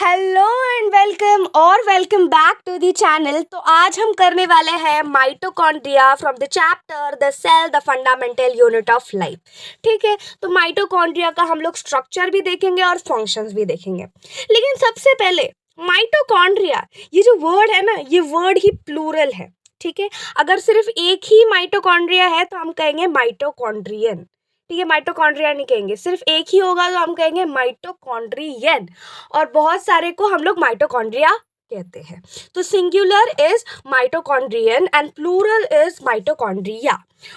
Hello and welcome और welcome back to the channel. तो आज हम करने वाले हैं mitochondria from the chapter the cell the fundamental unit of life. ठीक है, तो माइटोकॉन्ड्रिया का हम लोग स्ट्रक्चर भी देखेंगे और फंक्शंस भी देखेंगे। लेकिन सबसे पहले माइटोकॉन्ड्रिया, ये जो वर्ड है ना, ये वर्ड ही प्लूरल है। ठीक है, अगर सिर्फ एक ही माइटोकॉन्ड्रिया है तो हम कहेंगे माइटोकॉन्ड्रियन। ठीक है, माइटोकॉन्ड्रिया नहीं कहेंगे, सिर्फ एक ही होगा तो हम कहेंगे माइटोकॉन्ड्रियन। और बहुत सारे को हम लोग माइटोकॉन्ड्रिया कहते हैं। तो singular is mitochondrion and plural is mitochondria.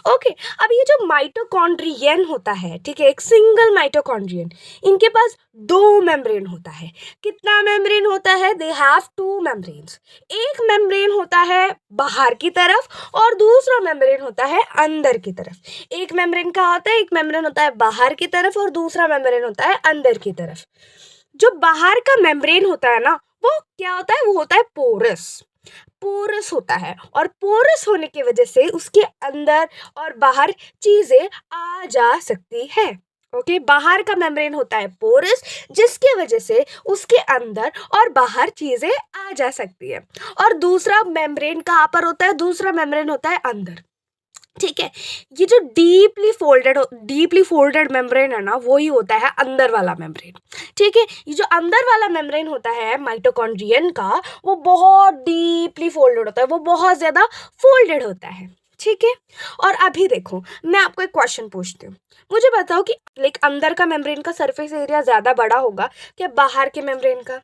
Okay, अब ये जो माइटोकॉन्ड्रियन होता है, ठीक है, एक सिंगल माइटोकॉन्ड्रियन, इनके पास दो मेम्ब्रेन होता है। कितना मेम्ब्रेन होता है? They have to membranes. एक मेम्ब्रेन होता है बाहर की तरफ और दूसरा मेम्ब्रेन होता है अंदर की तरफ। एक मेम्ब्रेन कहाँ होता है? एक मेम्ब्रेन होता है बाहर की तरफ और दूसरा मेम्ब्रेन होता है अंदर की तरफ। जो बाहर का मेम्ब्रेन होता है ना, वो क्या होता है? वो होता है पोरस। पोरस होता है और पोरस होने की वजह से उसके अंदर और बाहर चीजें आ जा सकती है। ओके, बाहर का मेम्ब्रेन होता है पोरस, जिसकी वजह से उसके अंदर और बाहर चीजें आ जा सकती है। और दूसरा मेम्ब्रेन कहाँ पर होता है? दूसरा मेम्ब्रेन होता है अंदर। ठीक है, ये जो डीपली फोल्डेड मेम्ब्रेन है ना, वो ही होता है अंदर वाला मेम्ब्रेन। ठीक है, ये जो अंदर वाला मेम्ब्रेन होता है माइटोकॉन्ड्रियन का, वो बहुत डीपली फोल्डेड होता है, वो बहुत ज्यादा फोल्डेड होता है। ठीक है, और अभी देखो, मैं आपको एक क्वेश्चन पूछती हूँ। मुझे बताओ कि लाइक अंदर का मेम्ब्रेन का सरफेस एरिया ज्यादा बड़ा होगा क्या बाहर के मेम्ब्रेन का?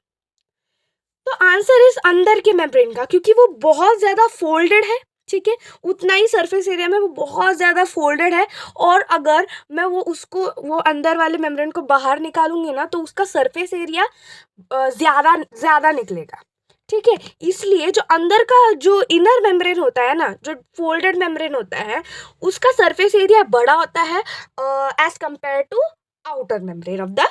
तो आंसर इज अंदर के मेम्ब्रेन का, क्योंकि वो बहुत ज्यादा फोल्डेड है। ठीक है, उतना ही सरफेस एरिया में वो बहुत ज़्यादा फोल्डेड है। और अगर मैं वो अंदर वाले मेम्ब्रेन को बाहर निकालूंगी ना, तो उसका सरफेस एरिया ज़्यादा ज़्यादा निकलेगा। ठीक है, इसलिए जो अंदर का जो इनर मेम्ब्रेन होता है ना, जो फोल्डेड मेम्ब्रेन होता है, उसका सरफेस एरिया बड़ा होता है as compare to outer membrane of the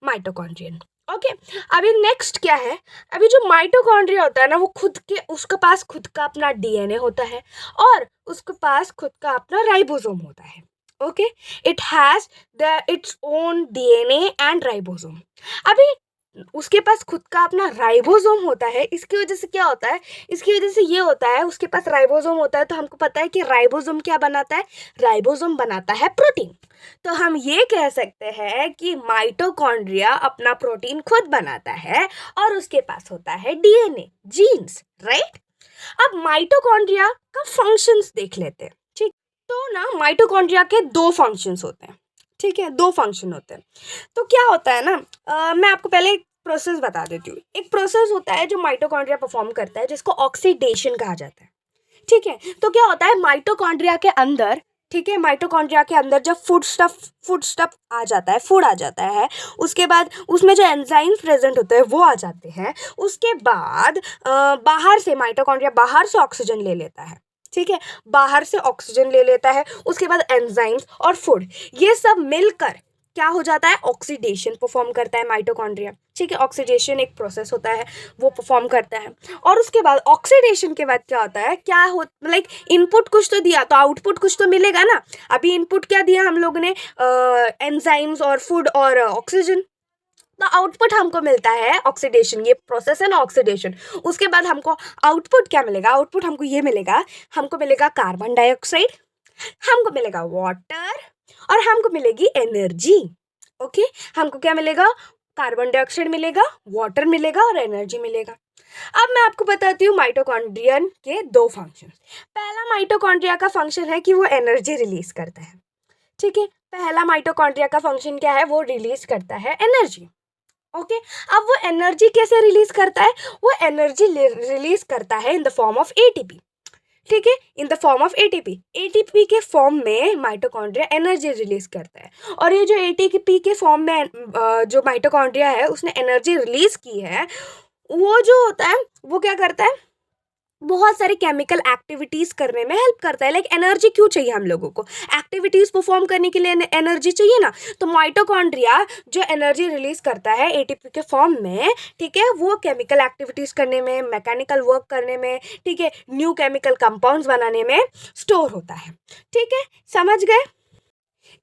mitochondrion. Okay, अभी नेक्स्ट क्या है? अभी जो माइटोकॉन्ड्रिया होता है ना, वो उसके पास खुद का अपना डीएनए होता है और उसके पास खुद का अपना राइबोसोम होता है। Okay, it has its own DNA and ribosome. अभी उसके पास खुद का अपना राइबोसोम होता है, इसकी वजह से क्या होता है? इसकी वजह से ये होता है, उसके पास राइबोसोम होता है, तो हमको पता है कि राइबोसोम क्या बनाता है? राइबोसोम बनाता है प्रोटीन। तो हम ये कह सकते हैं कि माइटोकॉन्ड्रिया अपना प्रोटीन खुद बनाता है और उसके पास होता है डीएनए, जीन्स, राइट। अब माइटोकॉन्ड्रिया का फंक्शंस देख लेते हैं। ठीक, तो ना माइटोकॉन्ड्रिया के दो फंक्शंस होते हैं। ठीक है, दो फंक्शन होते हैं। तो क्या होता है ना, मैं आपको पहले एक प्रोसेस बता देती हूँ। एक प्रोसेस होता है जो माइटोकॉन्ड्रिया परफॉर्म करता है, जिसको ऑक्सीडेशन कहा जाता है। ठीक है, तो क्या होता है माइटोकॉन्ड्रिया के अंदर? ठीक है, माइटोकॉन्ड्रिया के अंदर जब फूड स्टफ आ जाता है, फूड आ जाता है, उसके बाद उसमें जो एंजाइम्स प्रेजेंट होते हैं वो आ जाते हैं। उसके बाद बाहर से माइटोकॉन्ड्रिया बाहर से ऑक्सीजन ले लेता है। ठीक है, बाहर से ऑक्सीजन ले लेता है, उसके बाद एंजाइम्स और फूड, ये सब मिलकर क्या हो जाता है? ऑक्सीडेशन परफॉर्म करता है माइटोकॉन्ड्रिया। ठीक है, ऑक्सीडेशन एक प्रोसेस होता है, वो परफॉर्म करता है। और उसके बाद ऑक्सीडेशन के बाद क्या होता है? लाइक इनपुट कुछ तो दिया, तो आउटपुट कुछ तो मिलेगा ना। अभी इनपुट क्या दिया हम लोगों ने? एंजाइम्स और फूड और ऑक्सीजन। तो आउटपुट हमको मिलता है ऑक्सीडेशन, ये प्रोसेस है ना ऑक्सीडेशन। उसके बाद हमको आउटपुट क्या मिलेगा? आउटपुट हमको ये मिलेगा, हमको मिलेगा कार्बन डाइऑक्साइड, हमको मिलेगा वाटर और हमको मिलेगी एनर्जी। ओके, हमको क्या मिलेगा? कार्बन डाइऑक्साइड मिलेगा, वाटर मिलेगा और एनर्जी मिलेगा। अब मैं आपको बताती हूँ माइटोकॉन्ड्रियन के दो फंक्शन। पहला माइटोकॉन्ड्रिया का फंक्शन है कि वो एनर्जी रिलीज करता है। ठीक है, पहला माइटोकॉन्ड्रिया का फंक्शन क्या है? वो रिलीज करता है एनर्जी। ओके, अब वो एनर्जी कैसे रिलीज करता है? वो एनर्जी रिलीज करता है in the form of ATP. ठीक है, in the form of ATP. ATP के फॉर्म में माइटोकॉन्ड्रिया एनर्जी रिलीज करता है। और ये जो एटीपी के फॉर्म में जो माइटोकॉन्ड्रिया है उसने एनर्जी रिलीज की है, वो जो होता है वो क्या करता है? बहुत सारी केमिकल एक्टिविटीज करने में हेल्प करता है। लाइक एनर्जी क्यों चाहिए हम लोगों को? एक्टिविटीज परफॉर्म करने के लिए एनर्जी चाहिए ना। तो माइटोकॉन्ड्रिया जो एनर्जी रिलीज करता है एटीपी के फॉर्म में, ठीक है, वो केमिकल एक्टिविटीज करने में, मैकेनिकल वर्क करने में, ठीक है, न्यू केमिकल कंपाउंड्स बनाने में स्टोर होता है। ठीक है, समझ गए?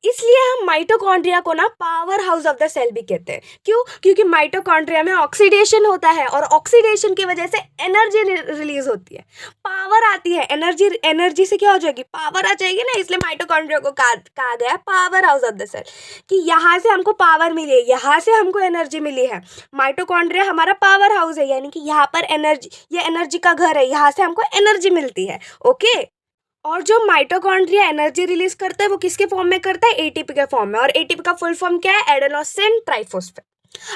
इसलिए हम माइटोकॉन्ड्रिया को ना power house of the cell भी कहते हैं। क्यों? क्योंकि माइटोकॉन्ड्रिया में ऑक्सीडेशन होता है और ऑक्सीडेशन की वजह से एनर्जी रिलीज होती है, पावर आती है। एनर्जी से क्या हो जाएगी? पावर आ जाएगी ना। इसलिए माइटोकॉन्ड्रिया को कहा गया है power house of the cell, कि यहाँ से हमको पावर मिली है, यहाँ से हमको एनर्जी मिली है। माइटोकॉन्ड्रिया हमारा पावर हाउस है, यानी कि यहाँ पर एनर्जी, ये एनर्जी का घर है, यहाँ से हमको एनर्जी मिलती है। ओके। और जो माइटोकॉन्ड्रिया एनर्जी रिलीज करता है वो किसके फॉर्म में करता है? एटीपी के फॉर्म में। और एटीपी का फुल फॉर्म क्या है? Adenosine triphosphate.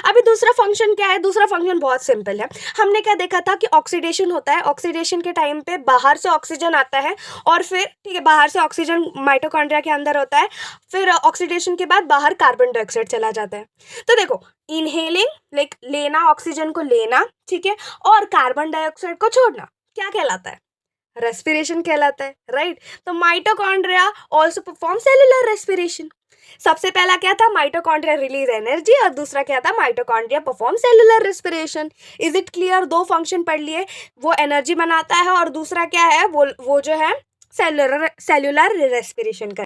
अभी दूसरा फंक्शन क्या है? दूसरा फंक्शन बहुत सिंपल है। हमने क्या देखा था कि ऑक्सीडेशन होता है, ऑक्सीडेशन के टाइम पे बाहर से ऑक्सीजन आता है और फिर ठीक है, बाहर से ऑक्सीजन माइटोकॉन्ड्रिया के अंदर होता है, फिर ऑक्सीडेशन के बाद बाहर कार्बन डाइऑक्साइड चला जाता है। तो देखो, इनहेलिंग लाइक लेना, ऑक्सीजन को लेना, ठीक है, और कार्बन डाइऑक्साइड को छोड़ना, क्या कहलाता है? रेस्पिरेशन कहलाता है, राइट। तो mitochondria also perform cellular respiration. सबसे पहला क्या था? माइटोकॉन्ड्रिया रिलीज एनर्जी, और दूसरा क्या था? Mitochondria perform cellular respiration. Is it clear? दो फंक्शन पढ़ लिए, वो एनर्जी बनाता है और दूसरा क्या है? वो जो है सेलुलर रेस्पिरेशन का